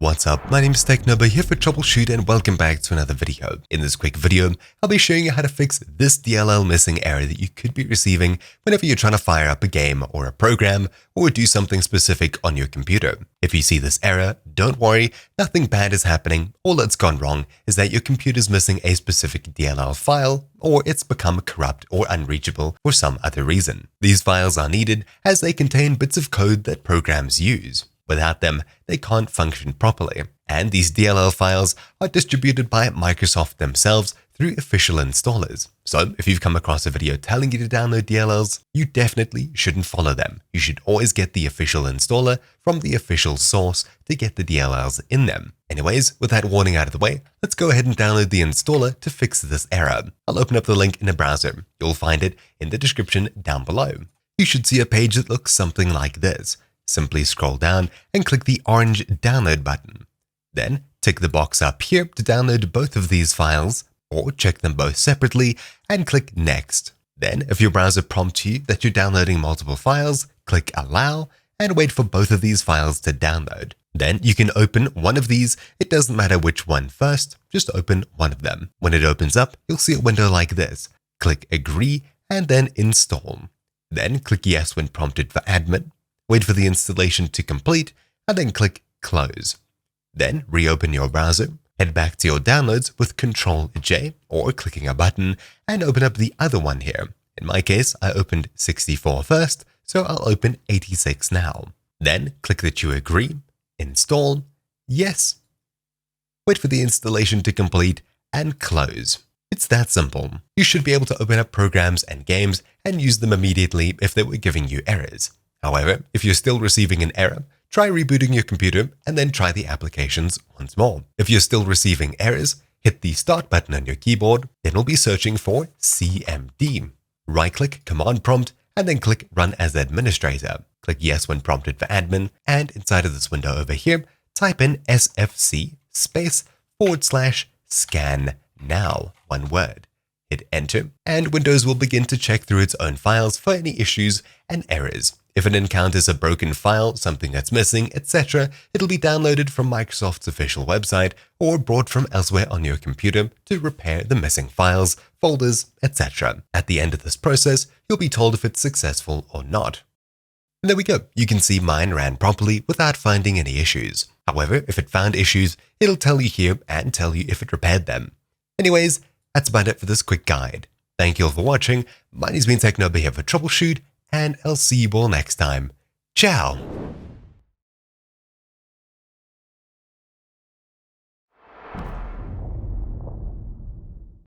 What's up, my name is TechNobo here for Troubleshoot and welcome back to another video. In this quick video, I'll be showing you how to fix this DLL missing error that you could be receiving whenever you're trying to fire up a game or a program or do something specific on your computer. If you see this error, don't worry, nothing bad is happening. All that's gone wrong is that your computer's missing a specific DLL file or it's become corrupt or unreachable for some other reason. These files are needed as they contain bits of code that programs use. Without them, they can't function properly. And these DLL files are distributed by Microsoft themselves through official installers. So if you've come across a video telling you to download DLLs, you definitely shouldn't follow them. You should always get the official installer from the official source to get the DLLs in them. Anyways, with that warning out of the way, let's go ahead and download the installer to fix this error. I'll open up the link in a browser. You'll find it in the description down below. You should see a page that looks something like this. Simply scroll down and click the orange download button. Then tick the box up here to download both of these files, or check them both separately and click next. Then if your browser prompts you that you're downloading multiple files, click allow and wait for both of these files to download. Then you can open one of these. It doesn't matter which one first, just open one of them. When it opens up, you'll see a window like this. Click agree and then install. Then click yes when prompted for admin. Wait for the installation to complete, and then click Close. Then reopen your browser, head back to your downloads with Ctrl-J or clicking a button, and open up the other one here. In my case, I opened 64 first, so I'll open 86 now. Then click that you agree, install, yes. Wait for the installation to complete, and close. It's that simple. You should be able to open up programs and games and use them immediately if they were giving you errors. However, if you're still receiving an error, try rebooting your computer and then try the applications once more. If you're still receiving errors, hit the Start button on your keyboard, then we'll be searching for CMD. Right-click Command Prompt and then click Run as Administrator. Click Yes when prompted for admin, and inside of this window over here, type in SFC /scan now, one word. Hit Enter, and Windows will begin to check through its own files for any issues and errors. If it encounters a broken file, something that's missing, etc., it'll be downloaded from Microsoft's official website or brought from elsewhere on your computer to repair the missing files, folders, etc. At the end of this process, you'll be told if it's successful or not. And there we go. You can see mine ran properly without finding any issues. However, if it found issues, it'll tell you here and tell you if it repaired them. Anyways, that's about it for this quick guide. Thank you all for watching. My name's been TechNobo here for Troubleshoot, and I'll see you all next time. Ciao!